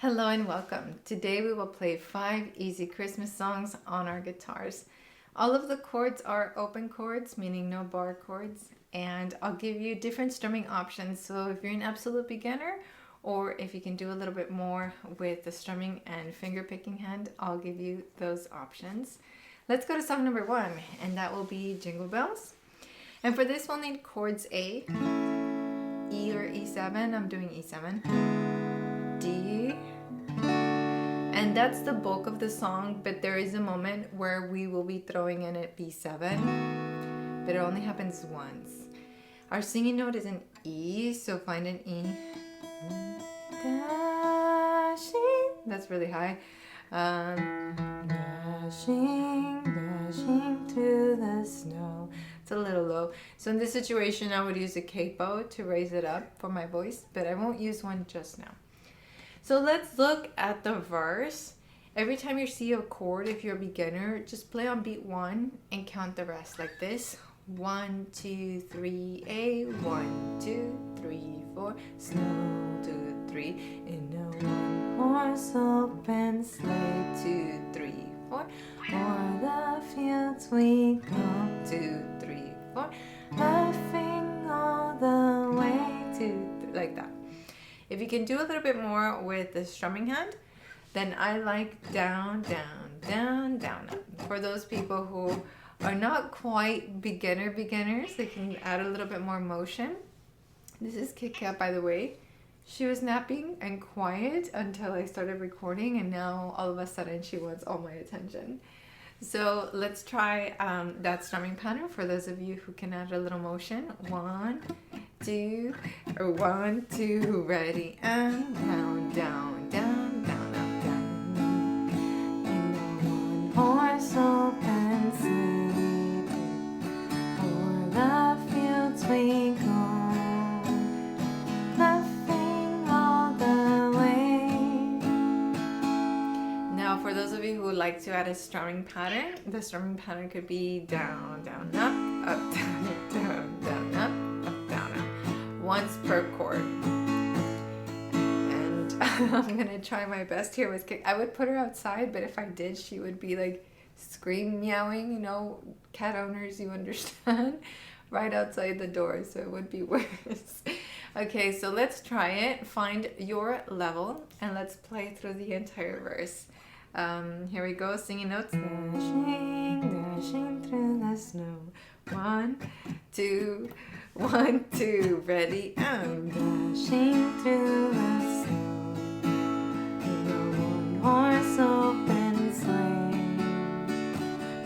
Hello and welcome. Today we will play 5 easy Christmas songs on our guitars. All of the chords are open chords, meaning no bar chords, and I'll give you different strumming options. So if you're an absolute beginner, or if you can do a little bit more with the strumming and finger picking hand, I'll give you those options. Let's go to song number 1, and that will be Jingle Bells. And for this we'll need chords A, E or E7. I'm doing E7. D, and that's the bulk of the song, but there is a moment where we will be throwing in at B7, but it only happens once. Our singing note is an E, so find an E. Dashing, that's really high. Dashing, dashing through the snow. It's a little low. So in this situation, I would use a capo to raise it up for my voice, but I won't use one just now. So let's look at the verse. Every time you see a chord, if you're a beginner, just play on beat 1 and count the rest like this. 1, 2, 3, A, 1, 2, 3, 4, snow, 2, 3, in a one-horse open sleigh, 2, 3, 4, o'er the fields we go, 2, 3, 4, laughing all the way, 2, 3, like that. If you can do a little bit more with the strumming hand, then I like down, down, down, down, up. For those people who are not quite beginners, they can add a little bit more motion. This is KitKat, by the way. She was napping and quiet until I started recording, and now all of a sudden she wants all my attention. So let's try that strumming pattern for those of you who can add a little motion. 1, 2, or 1, 2, ready, and down, down, down, down, up, down. In the one-horse open sleigh, o'er the fields we go, laughing all the way. Now, for those of you who would like to add a strumming pattern, the strumming pattern could be down, down, up, down, down, down, up, down, up. Once per chord. And I'm gonna try my best here with Kit. I would put her outside, but if I did, she would be like scream meowing, you know, cat owners, you understand, right outside the door, so it would be worse. Okay, so let's try it. Find your level and let's play through the entire verse. Here we go, singing notes. Dashing, dashing through the snow. 1, 2, 1, 2, ready, and dashing through the snow. In a one-horse open sleigh,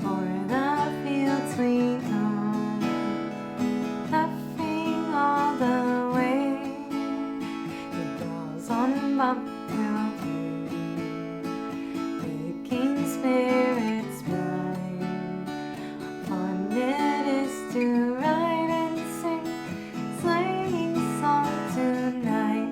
o'er the fields we go, laughing all the way. The bells on bobtail ring, making spirits bright. Fun it is to ride and sing sleighing song tonight.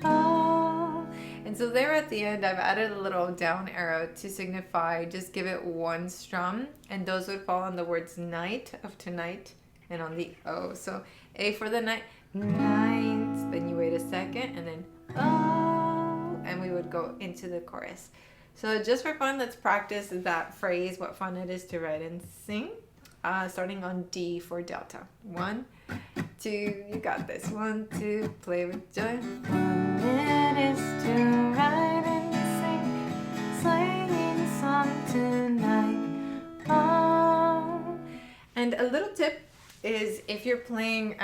Oh. And so there at the end, I've added a little down arrow to signify just give it one strum, and those would fall on the words night of tonight and on the O. So A for the night, night, then you wait a second, and then oh, and we would go into the chorus. So just for fun, let's practice that phrase, what fun it is to write and sing. Starting on D for Delta. 1, 2, you got this. 1, 2, play with joy. Fun it is to write and sing, sleighing song tonight. Oh. And a little tip is if you're playing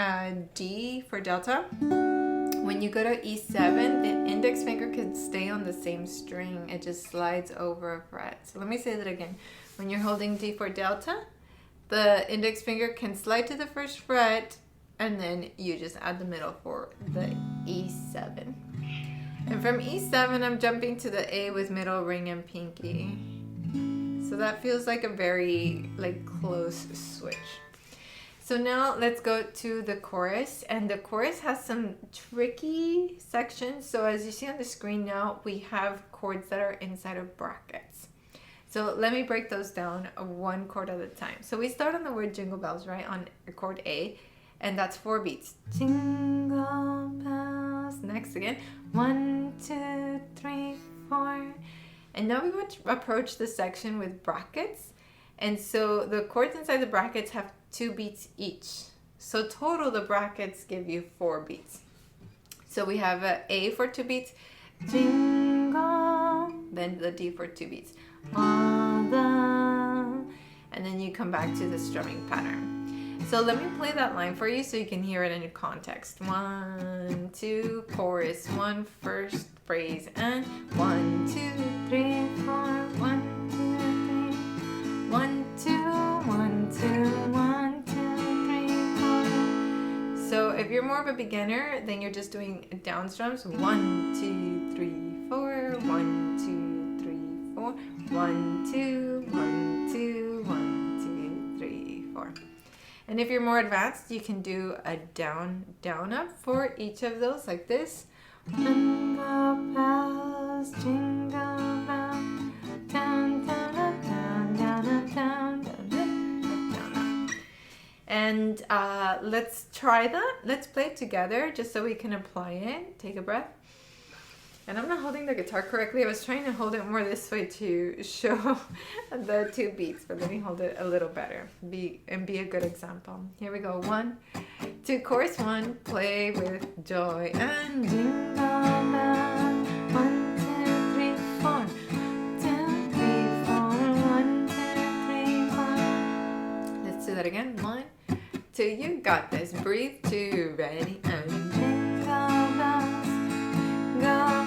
D for Delta, when you go to E7, the index finger can stay on the same string. It just slides over a fret. So let me say that again. When you're holding D for Delta, the index finger can slide to the first fret, and then you just add the middle for the E7. And from E7, I'm jumping to the A with middle, ring, and pinky. So that feels like a very close switch. So now let's go to the chorus, and the chorus has some tricky sections. So as you see on the screen now, we have chords that are inside of brackets. So let me break those down one chord at a time. So we start on the word Jingle Bells, right, on chord A, and that's 4 beats. Jingle bells, bells. Next again. 1, 2, 3, 4. And now we would approach the section with brackets. And so the chords inside the brackets have 2 beats each. So total the brackets give you 4 beats. So we have A for 2 beats, jingle, then the D for 2 beats, all the, and then you come back to the strumming pattern. So let me play that line for you so you can hear it in context. 1, 2, chorus, 1, first phrase, and 1, 2, 3, 4, 1, 2, 3, 1, 2, 1, 2, 1, 2, 3, 4. So if you're more of a beginner, then you're just doing down strums. 1, 2, 3, 4, 1, 2, 3, 4, 1, 2, 1, 2, 1, 2, 3, 4. And if you're more advanced, you can do a down, down, up for each of those, like this. Jingle bells, jingle bells, down, down, up, down, down, up, down, down, down, up. And let's try that. Let's play it together just so we can apply it. Take a breath. And I'm not holding the guitar correctly. I was trying to hold it more this way to show the 2 beats, but let me hold it a little better. Be a good example. Here we go. 1, 2, chorus 1, play with joy and jingle bells. 1, 2, 3, 4. 2, 3, 4. 1, 2, 3, 4. Let's do that again. 1, 2, you got this. Breathe 2, ready, and jingle bells. Go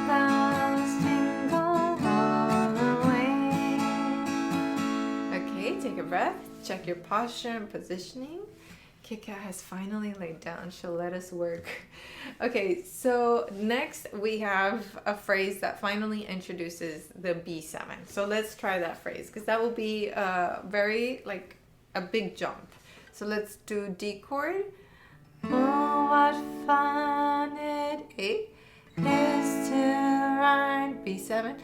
bells, jingle all the way. Okay, take a breath. Check your posture and positioning. KitKat has finally laid down. She'll let us work. Okay, so next we have a phrase that finally introduces the B7. So let's try that phrase because that will be very like a big jump. So let's do D chord. Oh, what fun it is to ride B7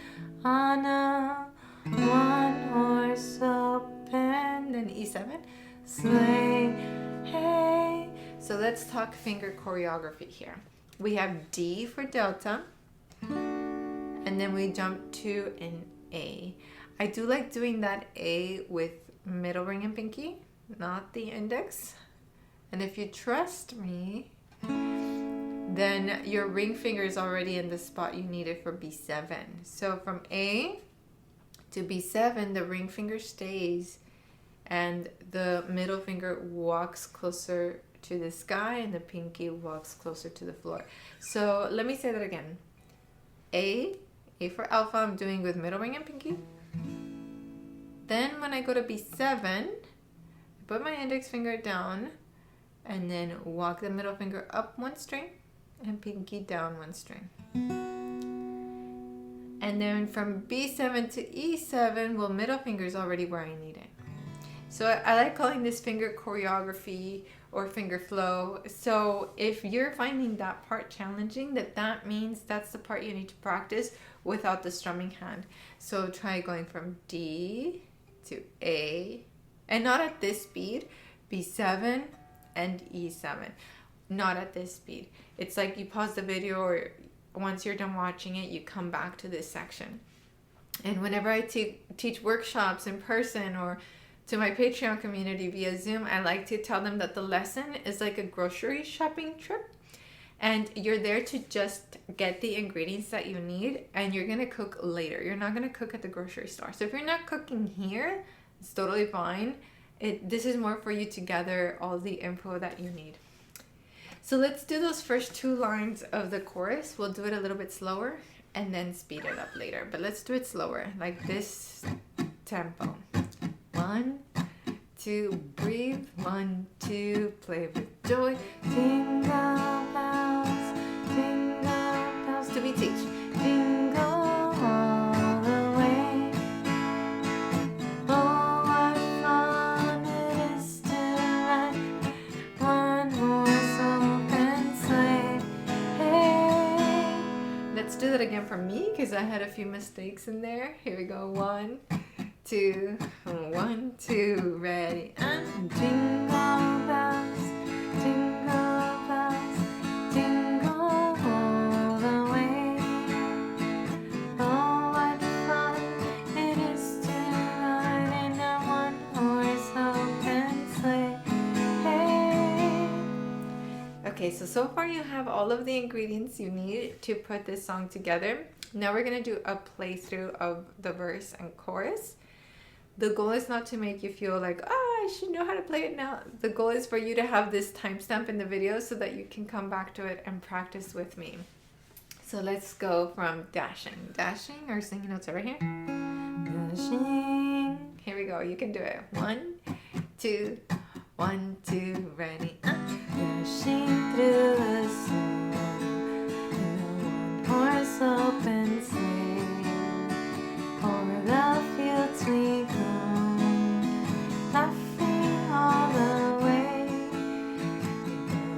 on a one-horse open, then E7, sleigh, hey. So let's talk finger choreography here. We have D for delta, and then we jump to an A. I do like doing that A with middle ring and pinky, not the index. And if you trust me, then your ring finger is already in the spot you need it for B7. So from A to B7, the ring finger stays and the middle finger walks closer to the sky and the pinky walks closer to the floor. So let me say that again. A for alpha, I'm doing with middle ring and pinky. Then when I go to B7, I put my index finger down and then walk the middle finger up 1 string and pinky down 1 string. And then from B7 to E7, well, middle finger is already where I need it. So I like calling this finger choreography or finger flow. So if you're finding that part challenging, that means that's the part you need to practice without the strumming hand. So try going from D to A, and not at this speed, B7 and E7. Not at this speed. It's like you pause the video, or once you're done watching it, you come back to this section. And whenever I teach workshops in person or to my Patreon community via Zoom, I like to tell them that the lesson is like a grocery shopping trip. And you're there to just get the ingredients that you need, and you're going to cook later. You're not going to cook at the grocery store. So if you're not cooking here, it's totally fine. This is more for you to gather all the info that you need. So let's do those first 2 lines of the chorus. We'll do it a little bit slower and then speed it up later. But let's do it slower, like this tempo. 1, 2, breathe. 1, 2, play with joy. Jingle bells, to be teach. Jingle all the way. Oh, what fun it is to ride one-horse open sleigh. Hey. Let's do that again for me because I had a few mistakes in there. Here we go. 1, 2, 1, 2, ready, and jingle bells, jingle bells, jingle all Okay, so far you have all of the ingredients you need to put this song together. Now we're gonna do a playthrough of the verse and chorus. The goal is not to make you feel like, I should know how to play it now. The goal is for you to have this timestamp in the video so that you can come back to it and practice with me. So let's go from dashing. Dashing, our singing notes are right here. Dashing. Here we go, you can do it. 1, 2, 1, 2, ready. Dashing through the snow in a one-horse open sleigh. Over the fields we go, laughing all the way.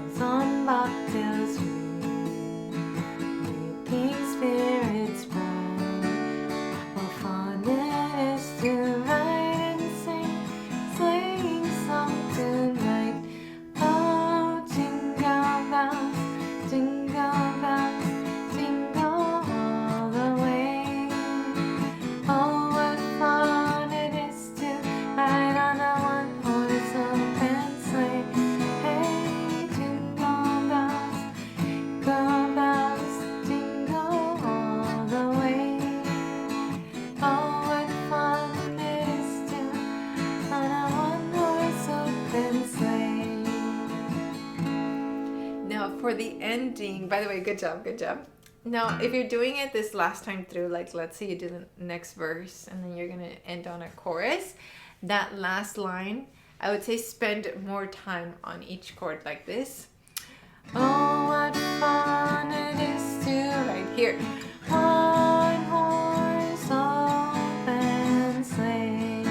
Bells on bobtails ring, making spirits bright. Oh, fun it is to ride and sing, sleighing song tonight. Oh, jingle bells, jingle bells, jingle all the way. Oh, what fun it is to ride on a one-horse open sleigh. Hey, jingle bells, jingle all the way. Oh, what fun it is to ride on a one-horse open sleigh. Now for the ending, by the way, good job, good job. Now, if you're doing it this last time through, like let's say you do the next verse and then you're gonna end on a chorus, that last line, I would say spend more time on each chord like this. Oh, what fun it is to right here. One horse open sleigh.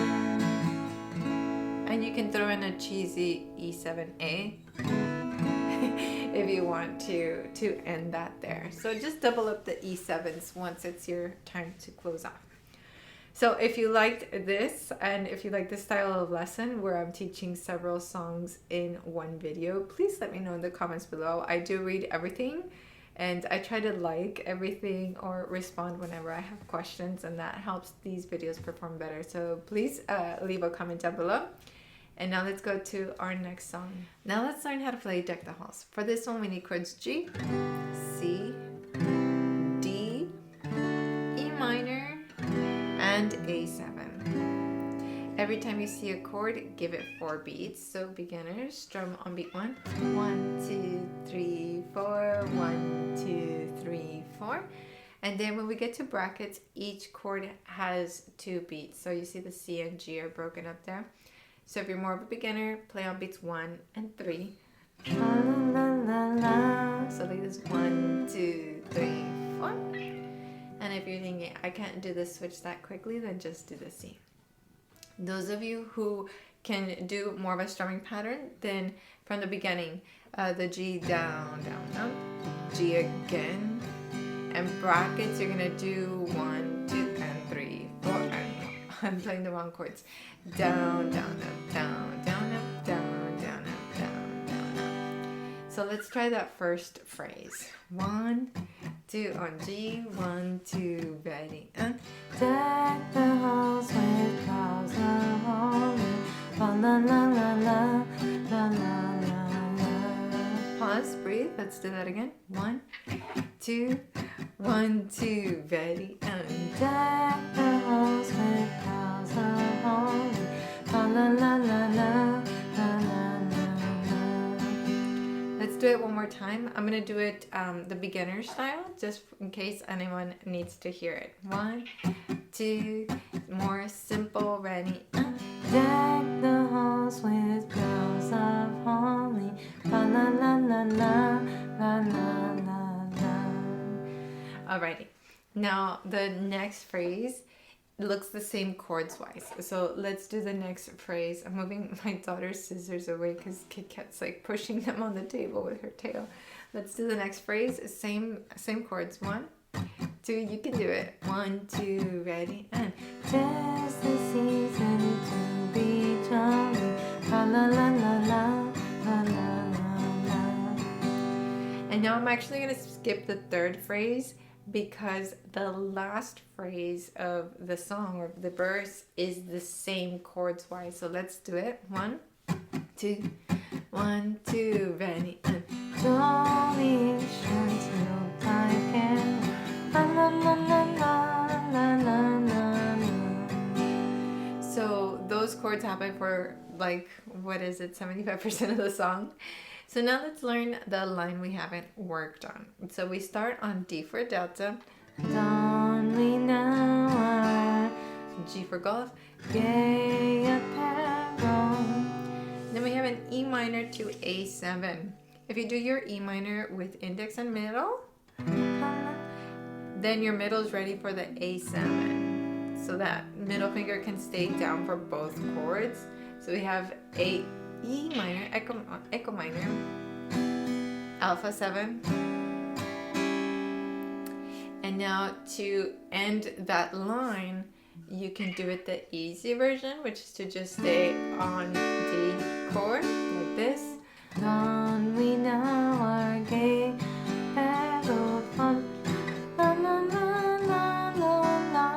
And you can throw in a cheesy E7A. If you want to end that there. So just double up the E7s once it's your time to close off. So if you liked this and if you like this style of lesson where I'm teaching several songs in one video, please let me know in the comments below. I do read everything and I try to like everything or respond whenever I have questions, and that helps these videos perform better. So please leave a comment down below. And now let's go to our next song. Now let's learn how to play Deck the Halls. For this one we need chords G, C, D, E minor, and A7. Every time you see a chord, give it 4 beats. So beginners, strum on beat 1. 1, 2, 3, 4. 1, 2, 3, 4. And then when we get to brackets, each chord has 2 beats. So you see the C and G are broken up there. So if you're more of a beginner, play on beats 1 and 3. La, la, la, la. So like this 1, 2, 3, 4. And if you're thinking, I can't do this switch that quickly, then just do the C. Those of you who can do more of a strumming pattern, then from the beginning, the G down, down, down, G again. And brackets, you're gonna do 1, 2, and 3, 4, and I'm playing the wrong chords. Down, down, up, down, down, up, down, down, up, down, down, up. So let's try that first phrase. 1, 2 on G, 1, 2, ready, and deck the halls with boughs of holly, la la la la la, la la la la. Pause, breathe. Let's do that again. 1, 2, 1, 2, ready, and deck the halls with boughs of holly, la la la la la, la la la la. Let's do it one more time. I'm gonna do it the beginner style, just in case anyone needs to hear it. 1, 2, more simple, ready, and deck the halls with boughs of holly, la la la la la, la la la la. Alrighty, now the next phrase looks the same chords wise. So let's do the next phrase. I'm moving my daughter's scissors away because KitKat's like pushing them on the table with her tail. Let's do the next phrase. Same chords. 1, 2, you can do it. 1, 2, ready, and 'tis the season to be jolly, la la la la la, la la la la. And now I'm actually gonna skip the third phrase because the last phrase of the song or the verse is the same chords wise. So let's do it. 1, 2, 1, 2, ready, and jolly shines no I can. La la la la la la la la. So those chords happen for like, what is it, 75% of the song. So now let's learn the line we haven't worked on. So we start on D for Delta, Don we now are, G for golf, gay apparel. Then we have an E minor to A7. If you do your E minor with index and middle, then your middle is ready for the A7. So that middle finger can stay down for both chords. So we have A, E minor, echo minor, alpha 7. And now to end that line, you can do it the easy version, which is to just stay on D chord like this. Don we now are gay, battle fun, la la la la la la.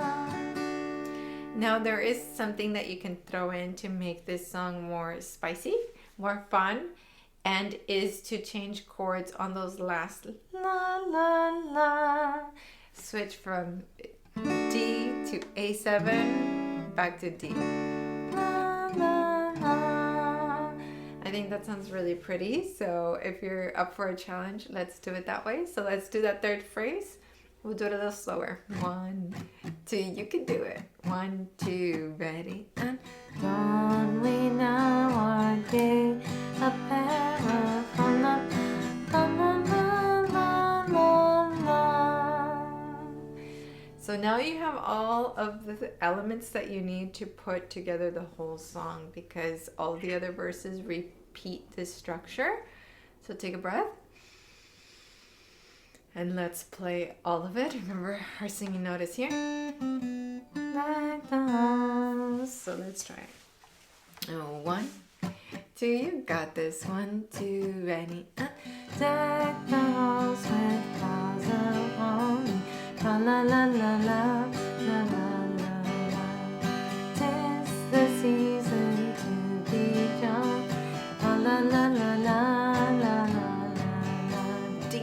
Now there is something that you can throw in to make this song more spicy, more fun, and is to change chords on those last la la la. Switch from D to A7, back to D. La, la, la. I think that sounds really pretty. So if you're up for a challenge, let's do it that way. So let's do that third phrase. We'll do it a little slower. 1, 2, you can do it. 1, 2, ready, and Don we now are gay, a pair of fun, la, la, la, la, la, la. So now you have all of the elements that you need to put together the whole song, because all the other verses repeat this structure. So take a breath. And let's play all of it. Remember, our singing note is here. Like the house. So let's try it. 1, 2, you got this. 1, 2, ready. Deck the halls with boughs of holly. La la la la la la la la. 'Tis the season to be young. La la la la la la la. D.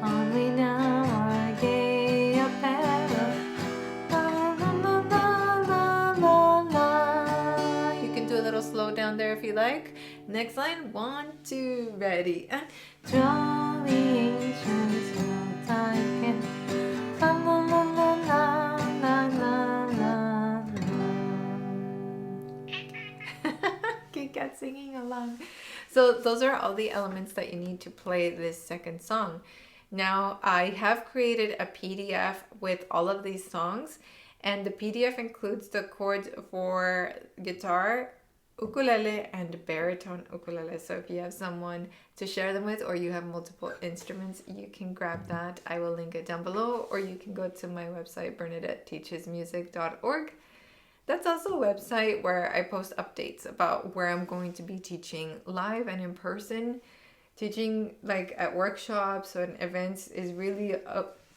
On we now are gay apparel. La la la la la la. You can do a little slow down there if you like. Next line, 1, 2, ready. Jolly ancients will I can. La la la la la la la la. KitKat singing along. So those are all the elements that you need to play this second song. Now I have created a PDF with all of these songs, and the PDF includes the chords for guitar, ukulele, and baritone ukulele. So if you have someone to share them with, or you have multiple instruments, you can grab that. I will link it down below, or you can go to my website, bernadetteteachesmusic.org. That's also a website where I post updates about where I'm going to be teaching live and in person. Teaching like at workshops and events is really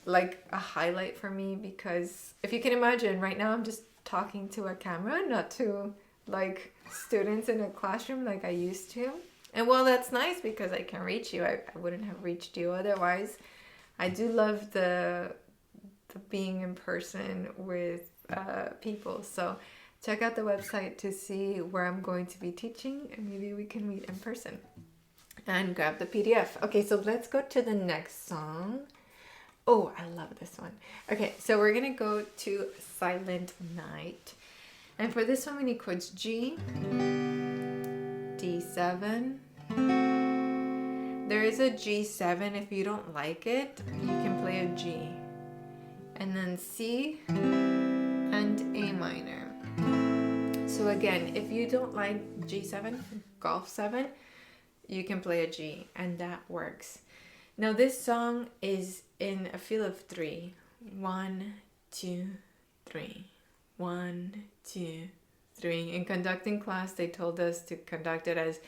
like a highlight for me, because if you can imagine, right now I'm just talking to a camera, not to like students in a classroom like I used to. And while that's nice because I can reach you, I wouldn't have reached you otherwise. I do love the being in person with people. So check out the website to see where I'm going to be teaching, and maybe we can meet in person. And grab the PDF. Okay, so let's go to the next song. Oh, I love this one. Okay, so we're gonna go to Silent Night. And for this one, we need chords G, D7. There is a G7. If you don't like it, you can play a G. And then C and A minor. So again, if you don't like G7, golf 7, you can play a G, and that works. Now this song is in a feel of 3. 1, 2, 3. 1, 2, 3. In conducting class, they told us to conduct it as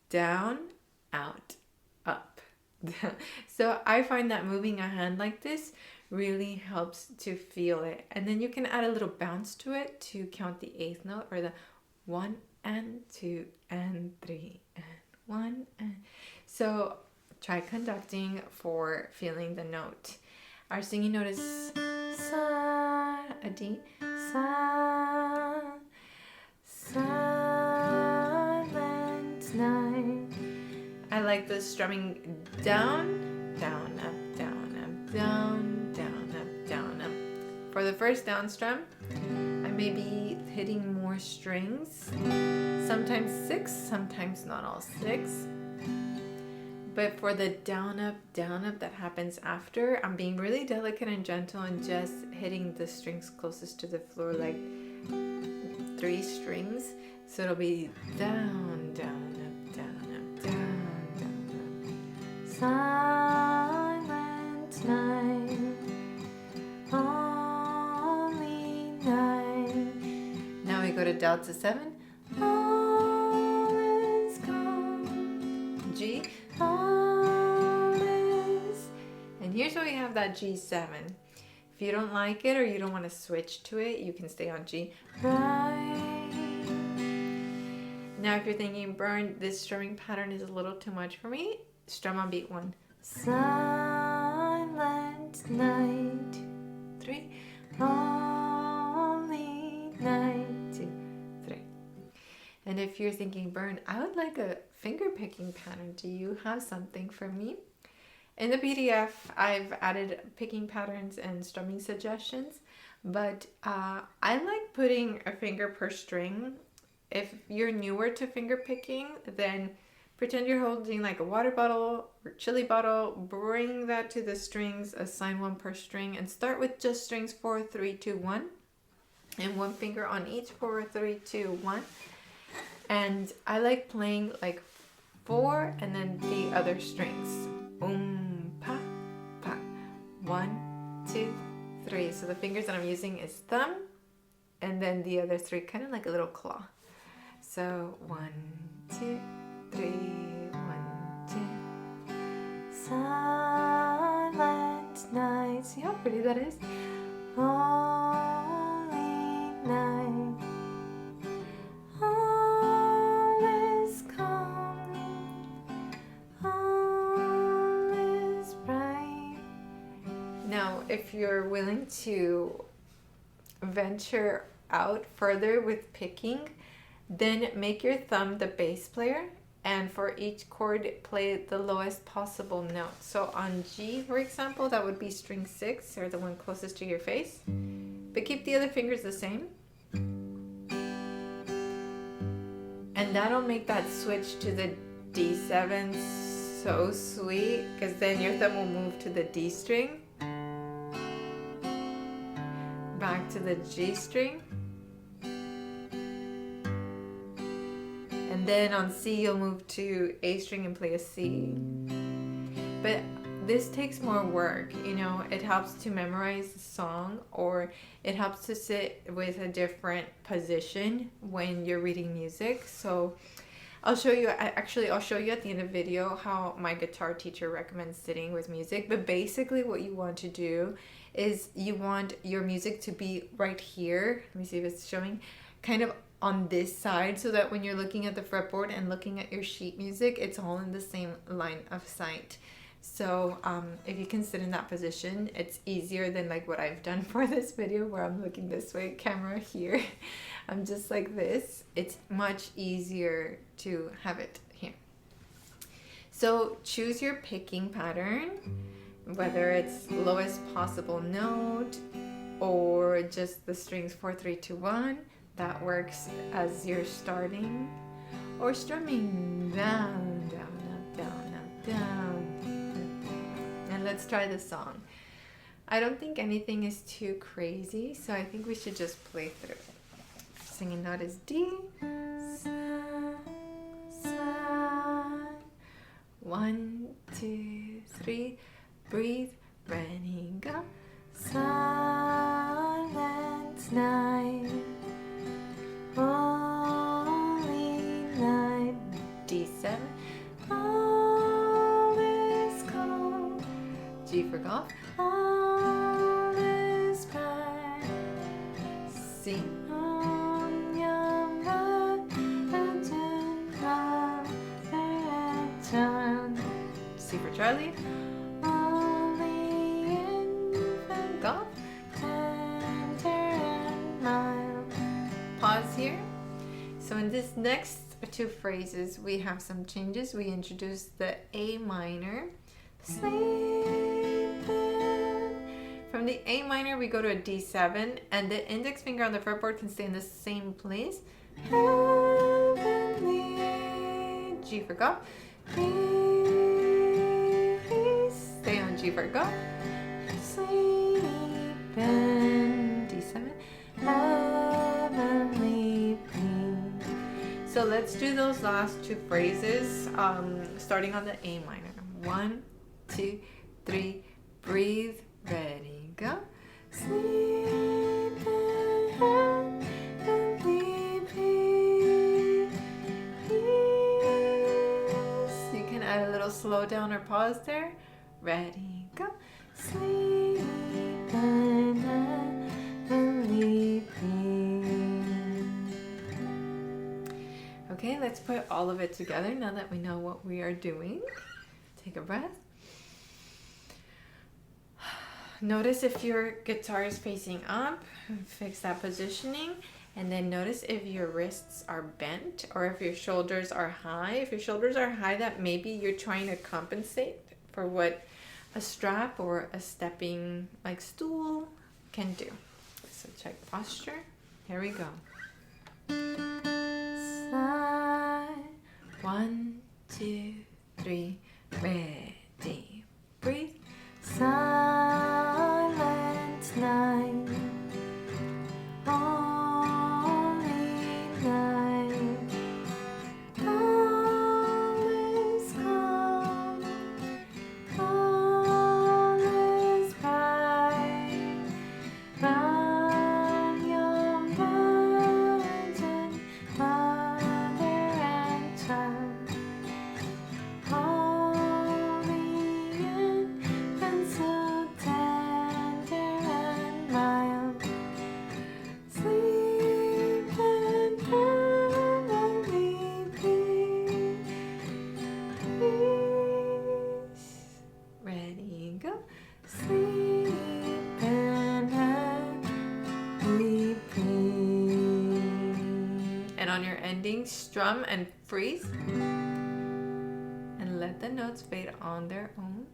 down, out, up. So I find that moving a hand like this really helps to feel it. And then you can add a little bounce to it to count the 8th note, or the 1 and 2 and 3 and 1 and so try conducting for feeling the note. Our singing note is sa, a D, sa, silent night. I like the strumming down, down, up, down, up, down, down, up, down, up. For the first down strum, I may be hitting more strings, sometimes 6, sometimes not all 6. But for the down up that happens after, I'm being really delicate and gentle and just hitting the strings closest to the floor, like 3 strings. So it'll be down, down, up, down, up, down, down, up. Silent night, only night. Now we go to Delta 7. All is gone. G. All is. And here's where we have that G7. If you don't like it or you don't want to switch to it, you can stay on G. Right. Now if you're thinking, Burn, this strumming pattern is a little too much for me, strum on beat 1. Silent night. 3. Only night. 2, 3. And if you're thinking, Burn, I would like a finger picking pattern. Do you have something for me? In the PDF, I've added picking patterns and strumming suggestions, but I like putting a finger per string. If you're newer to finger picking, then pretend you're holding like a water bottle or chili bottle, bring that to the strings, assign 1 per string, and start with just strings 4, 3, 2, 1, and 1 finger on each 4, 3, 2, 1. And I like playing like 4 and then the other strings. Pa, pa. 1, 2, 3. So the fingers that I'm using is thumb, and then the other 3 kind of like a little claw. So 1, 2, 3, 1, 2. Silent night. See how pretty that is? Only night. All is calm. All is bright. Now, if you're willing to venture out further with picking, then make your thumb the bass player, and for each chord play the lowest possible note. So on G, for example, that would be string 6, or the one closest to your face, but keep the other fingers the same. And that'll make that switch to the D7 so sweet, because then your thumb will move to the D string, back to the G string, and then on C you'll move to A string and play a C. But this takes more work, you know. It helps to memorize the song, or it helps to sit with a different position when you're reading music. So I'll show you, I'll show you at the end of the video how my guitar teacher recommends sitting with music. But basically what you want to do is you want your music to be right here. Let me see if it's showing, kind of on this side, so that when you're looking at the fretboard and looking at your sheet music, it's all in the same line of sight. So if you can sit in that position, it's easier than like what I've done for this video where I'm looking this way, camera here. I'm just like this. It's much easier to have it here. So choose your picking pattern, whether it's lowest possible note or just the strings 4, 3, 2, 1. That works as you're starting, or strumming down, down, up, down, up, down. And let's try the song. I don't think anything is too crazy, so I think we should just play through. Singing note is D. Sa, sa. 1, 2, 3. Breathe. Ready, go. Silent night. Only night. D7. All is calm. G for golf. All is bright. C. On your right, and ready? Only infant, go. Tender and mild. Pause here. So in this next two phrases, we have some changes. We introduced the A minor. Sleeping. From the A minor, we go to a D7, and the index finger on the fretboard can stay in the same place. Heavenly. G for go. Peace. Stay on G for go. Sleeping. D7. Heavenly peace. So let's do those last two phrases, starting on the A minor. 1, 2, 3, breathe, ready, go. Sleep and heavenly peace. You can add a little slow down or pause there. Ready, go. Sleep and heavenly peace. Okay, let's put all of it together now that we know what we are doing. Take a breath. Notice if your guitar is facing up, fix that positioning, and then notice if your wrists are bent or if your shoulders are high. If your shoulders are high, that maybe you're trying to compensate for what a strap or a stepping like stool can do. So check posture. Here we go. Slide. 1, 2, 3. Ready, breathe. Silent night, holy night. All is calm, all is bright. Round your virgin mother and child. Holy infant, so tender and mild. Sleep in heavenly peace. Ready, go. Sleep in heavenly peace. And on your ending, strum and freeze. And let the notes fade on their own.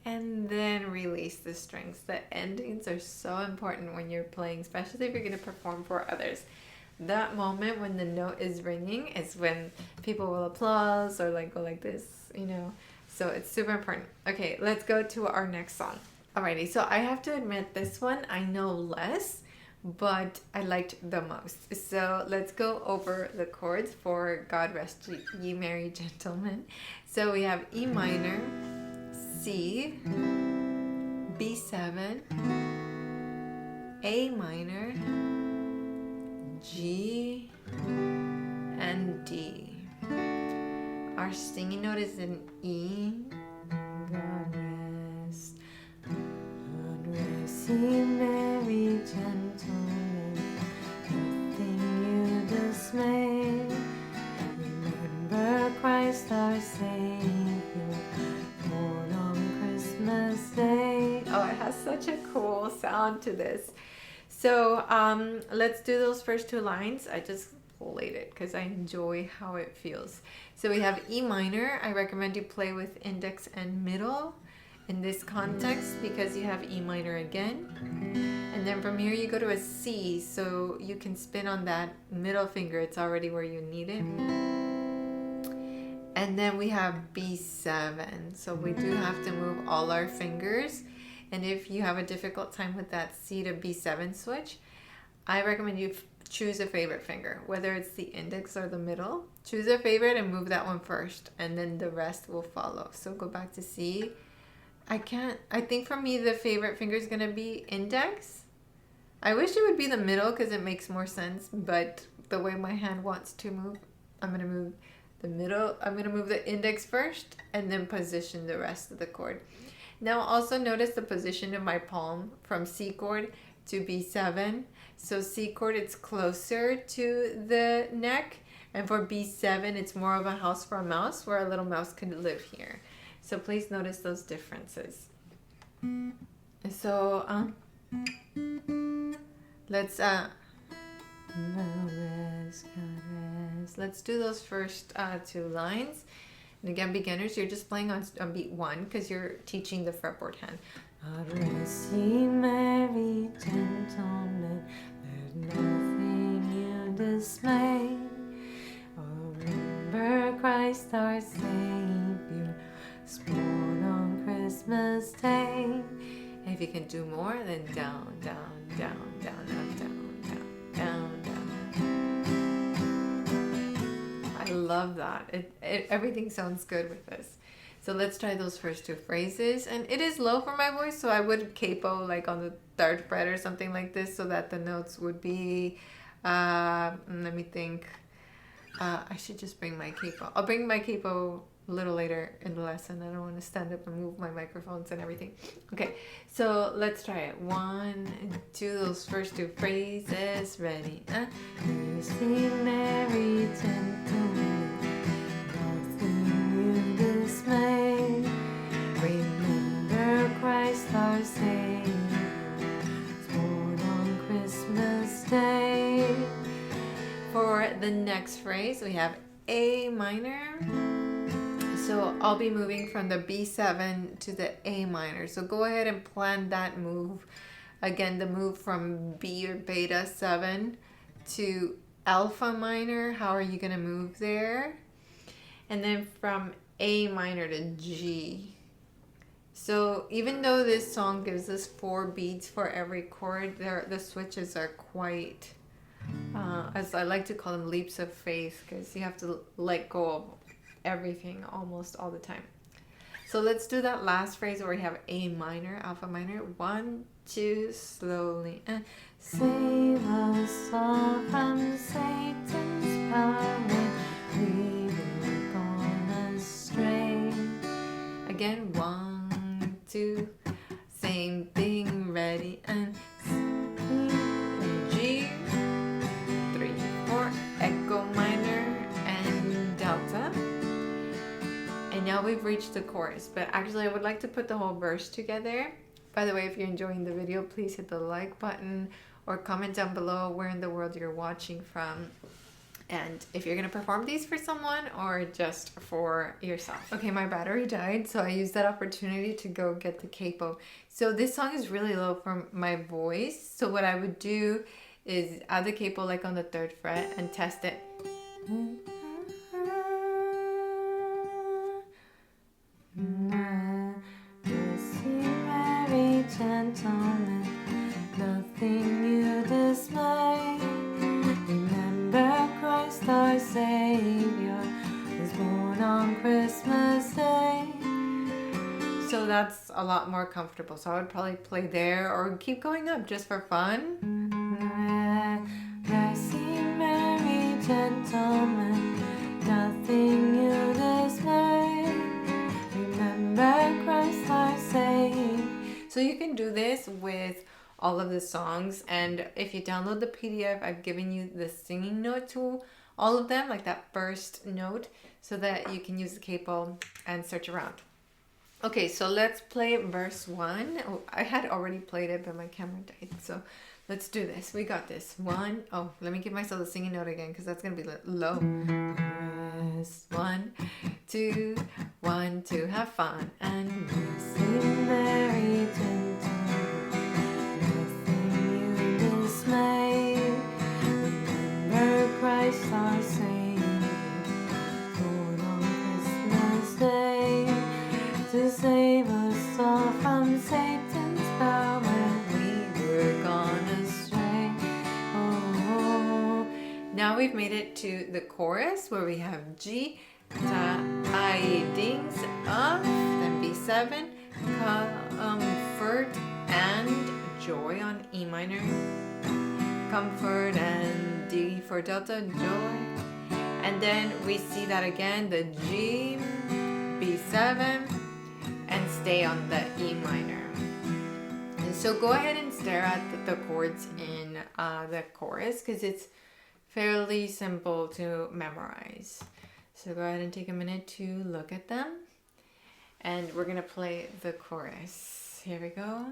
And then release the strings. The endings are so important when you're playing, especially if you're going to perform for others. That moment when the note is ringing is when people will applaud or like go like this, you know. So it's super important. Okay, let's go to our next song. Alrighty, so I have to admit this one I know less, but I liked the most. So let's go over the chords for God Rest Ye Merry Gentlemen. So we have E minor, C, B7, A minor, G, and D. Our singing note is in E. God rest. God rest ye merry gentlemen, nothing you dismay. Remember Christ our Savior, born on Christmas Day. Oh, it has such a cool sound to this. So let's do those first two lines. I just played it because I enjoy how it feels. So we have E minor. I recommend you play with index and middle in this context because you have E minor again. And then from here you go to a C, so you can spin on that middle finger. It's already where you need it. And then we have B7. So we do have to move all our fingers. And if you have a difficult time with that C to B7 switch, I recommend you choose a favorite finger, whether it's the index or the middle. Choose a favorite and move that one first, and then the rest will follow. So go back to C. I think for me the favorite finger is gonna be index. I wish it would be the middle because it makes more sense, but the way my hand wants to move, I'm gonna move the middle. I'm gonna move the index first and then position the rest of the chord. Now also notice the position of my palm from C chord to B7. So C chord, it's closer to the neck, And for B7, it's more of a house for a mouse, where a little mouse could live here. So please notice those differences. So let's do those first two lines. And again, beginners, you're just playing on beat 1 because you're teaching the fretboard hand. God rest ye merry gentlemen, let nothing you dismay. Oh, remember Christ our Savior, was born on Christmas Day. And if you can do more, then down, down, down, down, up, down, down, down, down. I love that. Everything sounds good with this. So let's try those first two phrases. And it is low for my voice, so I would capo like on the 3rd fret or something like this, so that the notes would be, let me think. I should just bring my capo. I'll bring my capo a little later in the lesson. I don't want to stand up and move my microphones and everything. Okay, so let's try it. 1 and 2, those first two phrases. Ready? Mercy, Mary, gentlemen, nothing you dismay. Remember Christ our Savior, born on Christmas Day. For the next phrase, we have A minor. So I'll be moving from the B7 to the A minor. So go ahead and plan that move. Again, the move from B or beta 7 to alpha minor. How are you going to move there? And then from A minor to G. So even though this song gives us 4 beats for every chord, the switches are quite, as I like to call them, leaps of faith, because you have to let go of everything almost all the time. So let's do that last phrase where we have A minor, alpha minor. 1, 2, slowly. Save us all from Satan's power when we were gone astray. Again, 1, 2, same thing, ready, and G, 3, 4, echo minor, and delta. And now we've reached the chorus, but actually I would like to put the whole verse together. By the way, if you're enjoying the video, please hit the like button or comment down below where in the world you're watching from, and if you're gonna perform these for someone or just for yourself. Okay, my battery died, so I used that opportunity to go get the capo. So this song is really low for my voice, so what I would do is add the capo like on the 3rd fret and test it. Gentlemen, nothing you dismay. Remember Christ our Savior was born on Christmas Day. So that's a lot more comfortable. So I would probably play there or keep going up just for fun. Mercy, Mary, gentlemen, nothing you dismay. Remember Christ our Savior. So you can do this with all of the songs, and if you download the PDF, I've given you the singing note to all of them, like that first note, so that you can use the capo and search around. Okay, so let's play verse 1. Oh, I had already played it, but my camera died, so let's do this. We got this. 1, oh, let me give myself the singing note again, because that's going to be low. 1, 2, 1, 2, have fun. And sing Mary, nothing you dismay. Remember Christ our Savior, born on Christmas Day, to save us all from Satan's power when we were gone astray. Oh. Now we've made it to the chorus where we have G, tidings of, then B7, comfort and joy on E minor, comfort and D for delta, joy, and then we see that again, the G, B7, and stay on the E minor. And so go ahead and stare at the chords in the chorus, because it's fairly simple to memorize. So go ahead and take a minute to look at them. And we're gonna play the chorus. Here we go.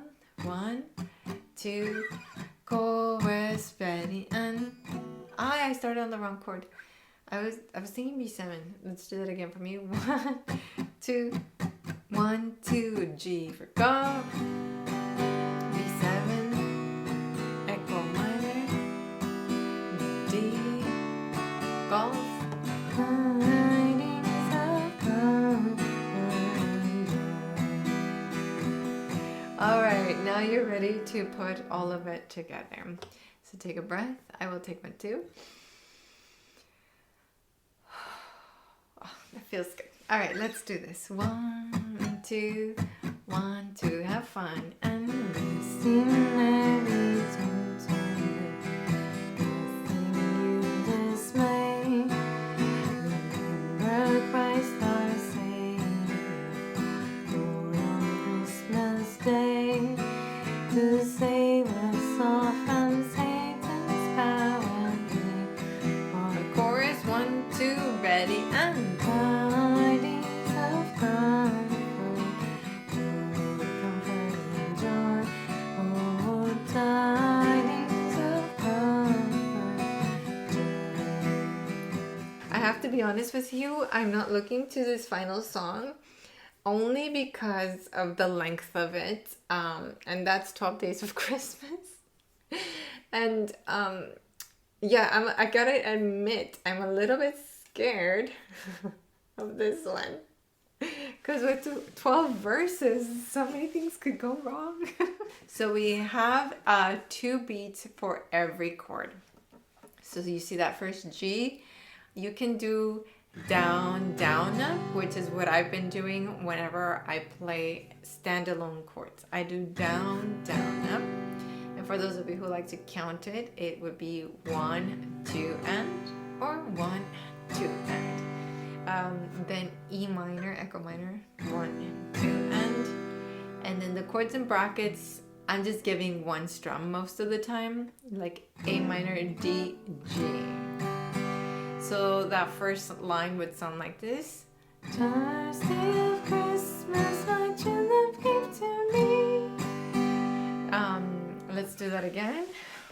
1, 2, chorus, ready, and I started on the wrong chord. I was thinking B7. Let's do that again for me. 1, 2, 1, 2, G for go. B7, echo minor, D, golf. Alright, now you're ready to put all of it together. So take a breath. I will take one too. Oh, that feels good. Alright, let's do this. 1, 2, 1, 2, have fun. And to save us all from Satan's power. On the chorus, 1, 2, ready, and tidings of comfort, comfort and joy. Oh, tidings of comfort, joy. I have to be honest with you, I'm not looking to this final song. Only because of the length of it, and that's 12 Days of Christmas. And yeah, I gotta admit, I'm a little bit scared of this one. Because with 12 verses, so many things could go wrong. So we have 2 beats for every chord. So you see that first G, you can do down, down, up, which is what I've been doing whenever I play standalone chords. I do down, down, up. And for those of you who like to count it, it would be 1, 2, and, or 1, 2, and. Then E minor, echo minor, 1, 2, and then the chords in brackets, I'm just giving one strum most of the time, like A minor, D, G. So that first line would sound like this. Just day of Christmas, my true love gave to me. Let's do that again.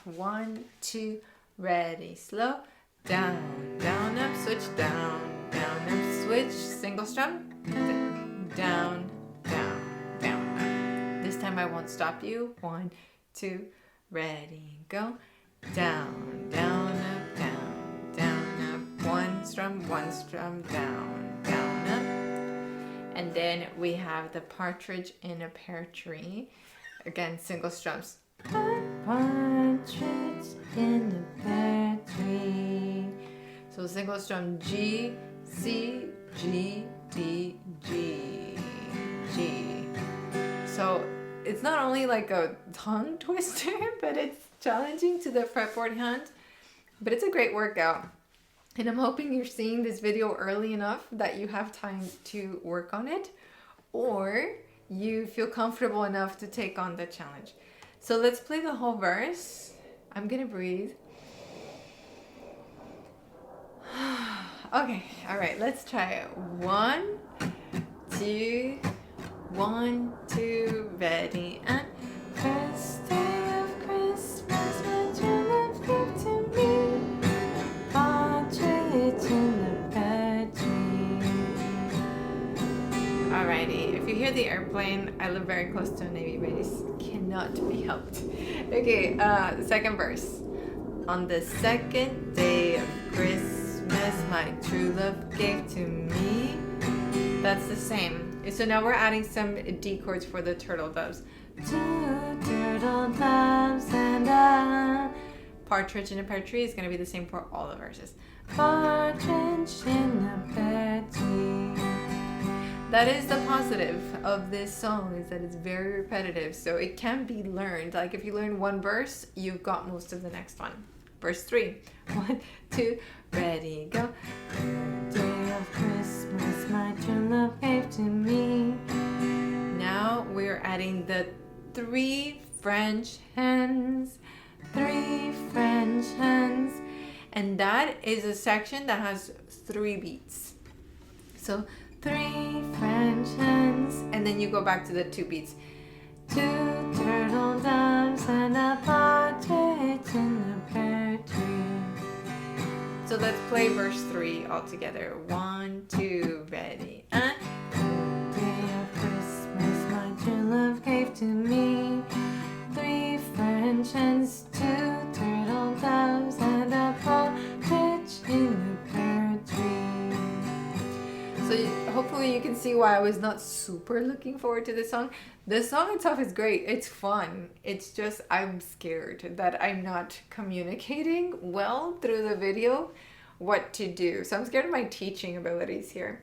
1, 2, ready, slow. Down, down, up, switch, down, down, up, switch, single strum. Down, down, down, up. This time I won't stop you. 1, 2, ready, go. Down, down, up, down, down, up. One strum, down, down, up. And then we have the partridge in a pear tree. Again, single strums. Partridge in a pear tree. So single strum G, C, G, D, G, G. So it's not only like a tongue twister, but it's challenging to the fretboard hand. But it's a great workout. And I'm hoping you're seeing this video early enough that you have time to work on it, or you feel comfortable enough to take on the challenge. So let's play the whole verse. I'm gonna breathe. Okay, all right, let's try it. 1, 2, 1, 2, ready, and first day of Christmas, my true love gave to me. Partridge in the pear tree. Alrighty, if you hear the airplane, I live very close to a Navy base. Cannot be helped. Okay, second verse. On the second day of Christmas, my true love gave to me. That's the same. So now we're adding some D chords for the turtle doves. 2 turtle doves and a partridge in a pear tree is going to be the same for all the verses. Partridge in a pear tree. That is the positive of this song, is that it's very repetitive, so it can be learned. Like if you learn one verse, you've got most of the next one. Verse 3. 1, 2, ready, go. Day of Christmas, my true love gave to me. Now we're adding the 3 French hens. 3 French hens. And that is a section that has 3 beats. So 3 French hens, and then you go back to the 2 beats. 2 turtle doves and a partridge in the pear tree. So let's play verse 3 all together. 1, 2, ready, and the day of Christmas my true love gave to me 3 French hens, 2 turtle doves, and a partridge in the pear tree. So hopefully you can see why I was not super looking forward to this song. The song itself is great. It's fun. It's just I'm scared that I'm not communicating well through the video what to do. So I'm scared of my teaching abilities here.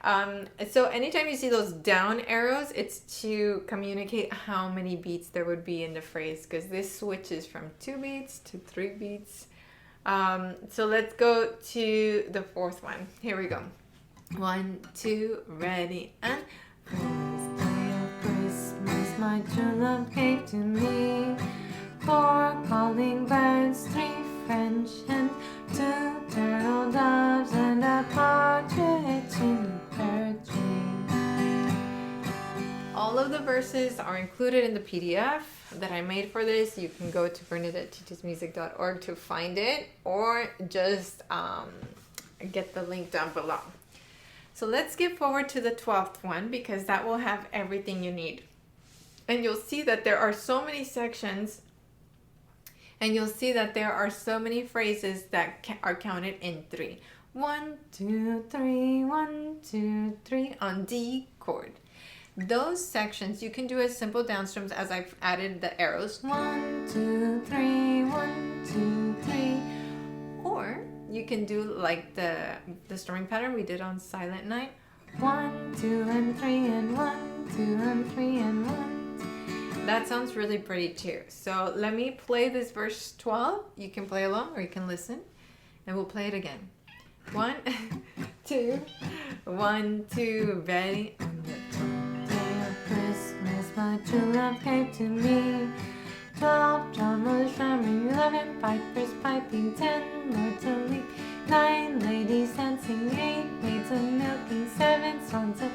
So anytime you see those down arrows, it's to communicate how many beats there would be in the phrase, because this switches from 2 beats to 3 beats. So let's go to the 4th one. Here we go. 1, 2, ready, and first day of Christmas my true love gave to me 4 calling birds, 3 French hens, 2 turtle doves, and a partridge in the pear tree. All of the verses are included in the PDF that I made for this. You can go to BernadetteTeachesMusic.org to find it, or just get the link down below. So let's skip forward to the 12th one, because that will have everything you need. And you'll see that there are so many sections, and you'll see that there are so many phrases that are counted in 3. 1, 2, 3, 1, 2, 3 on D chord. Those sections you can do as simple downstrums as I've added the arrows. 1, 2, 3, 1, 2, 3. Or you can do like the strumming pattern we did on Silent Night. 1, 2, and 3, and 1, 2, and 3, and 1. That sounds really pretty too. So let me play this verse 12. You can play along or you can listen, and we'll play it again. 1, 2, 1, 2, ready. On the 12th day of Christmas my true love gave to me 12 drummers drumming, 11 pipers piping, 10 lords a leap, 9 ladies dancing, 8 maids a milking, 7 swans a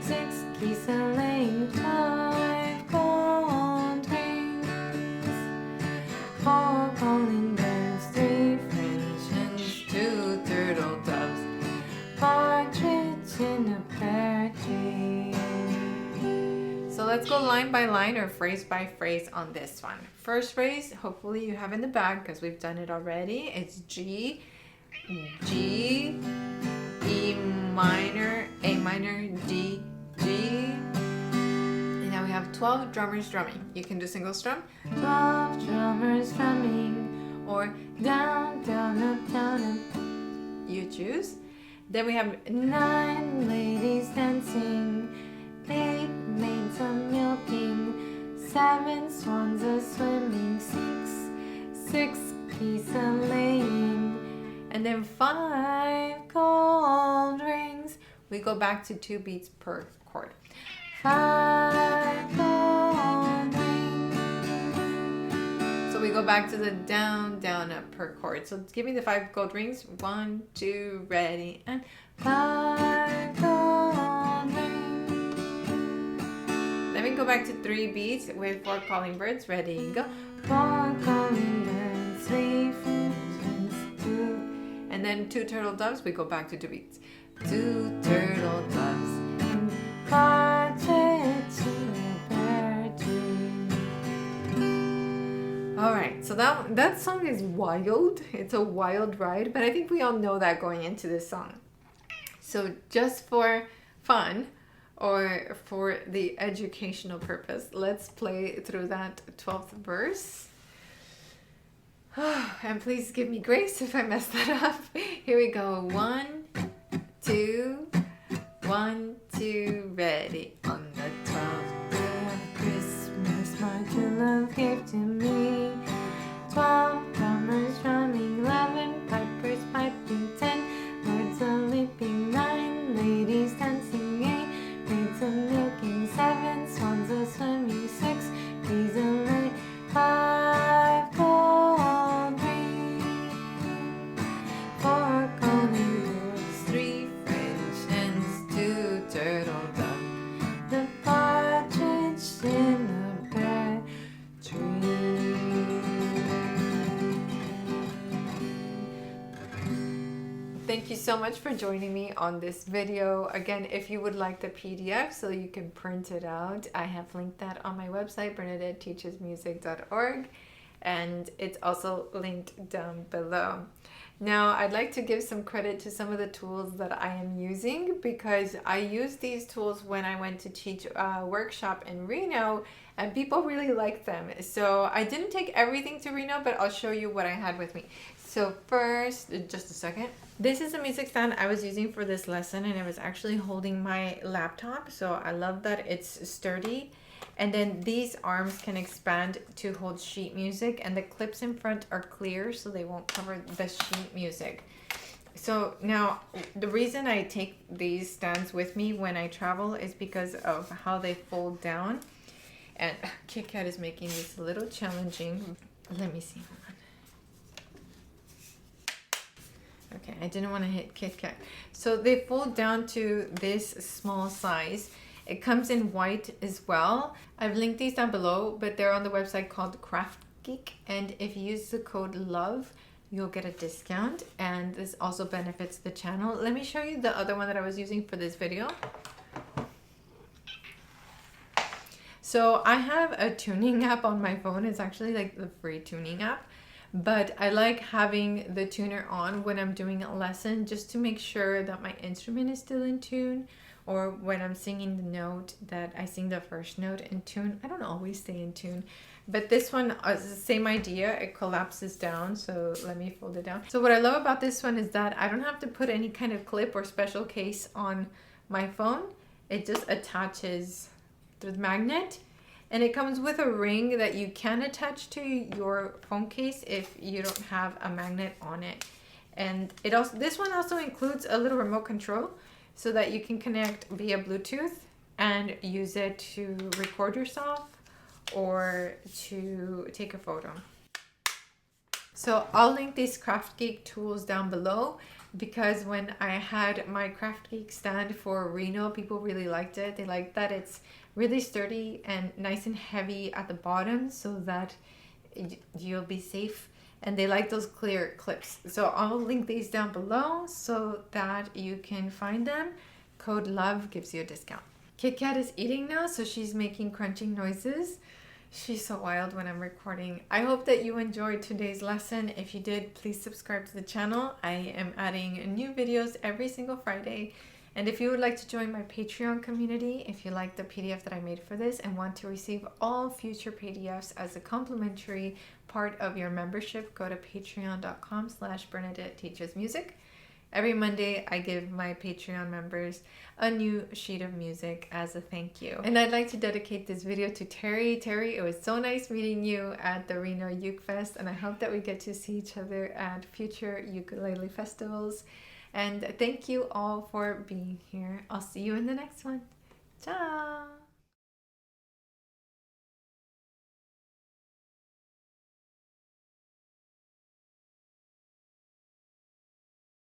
6 geese a laying, 5 gold rings, 4 calling birds, 3 French hens, 2 turtle doves, partridge in a pear tree. So let's go line by line or phrase by phrase on this one. First phrase, hopefully you have in the bag because we've done it already. It's G, G, E minor, A minor, D, G. And now we have 12 drummers drumming. You can do single strum. 12 drummers drumming, or down, down, up, down, up. You choose. Then we have 9 ladies dancing, 8 maids a milking, 7 swans a swimming, 6 geese a laying, and then 5 gold rings. We go back to 2 beats per chord. 5 gold rings. So we go back to the down, down, up per chord. So give me the 5 gold rings. 1, 2, ready, and 5 gold rings. Let me go back to 3 beats with 4 calling birds. Ready, go. 4 calling birds, 3 French hens, 2. And then 2 turtle doves. We go back to 2 beats. 2 turtle doves and partridge in a pear tree. All right, so that song is wild. It's a wild ride, but I think we all know that going into this song. So just for fun, or for the educational purpose, let's play through that 12th verse. And please give me grace if I mess that up. Here we go. 1, 2, 1, 2, ready. On the 12th day of Christmas my true love gave to me 12 drummers drumming, 11 pipers piping, 10 lords a leaping, 9 ladies dancing, 8 maids a milking, 7 swans a swimming, 6 geese a laying, 5 gold rings. Thank you so much for joining me on this video. Again, if you would like the PDF so you can print it out, I have linked that on my website, bernadetteteachesmusic.org, and it's also linked down below. Now, I'd like to give some credit to some of the tools that I am using, because I used these tools when I went to teach a workshop in Reno, and people really liked them. So I didn't take everything to Reno, but I'll show you what I had with me. So first, just a second. This is a music stand I was using for this lesson, and it was actually holding my laptop. So I love that it's sturdy. And then these arms can expand to hold sheet music, and the clips in front are clear so they won't cover the sheet music. So now the reason I take these stands with me when I travel is because of how they fold down. And KitKat is making this a little challenging. Let me see. Okay, I didn't want to hit KitKat. So they fold down to this small size. It comes in white as well. I've linked these down below, but they're on the website called KraftGeek. And if you use the code LOVE, you'll get a discount. And this also benefits the channel. Let me show you the other one that I was using for this video. So I have a tuning app on my phone. It's actually like the free tuning app. But I like having the tuner on when I'm doing a lesson, just to make sure that my instrument is still in tune, or when I'm singing the note, that I sing the first note in tune. I don't always stay in tune, but this one is the same idea. It collapses down, so let me fold it down. So what I love about this one is that I don't have to put any kind of clip or special case on my phone. It just attaches the magnet. And it comes with a ring that you can attach to your phone case if you don't have a magnet on it. And it also, this one also includes a little remote control so that you can connect via Bluetooth and use it to record yourself or to take a photo. So I'll link these KraftGeek tools down below, because when I had my KraftGeek stand for Reno, people really liked it. They liked that it's really sturdy and nice and heavy at the bottom so that you'll be safe. And they like those clear clips. So I'll link these down below so that you can find them. Code LOVE gives you a discount. KitKat is eating now, so she's making crunching noises. She's so wild when I'm recording. I hope that you enjoyed today's lesson. If you did, please subscribe to the channel. I am adding new videos every single Friday. And if you would like to join my Patreon community, if you like the PDF that I made for this and want to receive all future PDFs as a complimentary part of your membership, go to patreon.com/BernadetteTeachesMusic. Every Monday, I give my Patreon members a new sheet of music as a thank you. And I'd like to dedicate this video to Terry. Terry, it was so nice meeting you at the Reno Uke Fest, and I hope that we get to see each other at future ukulele festivals. And thank you all for being here. I'll see you in the next one. Ciao!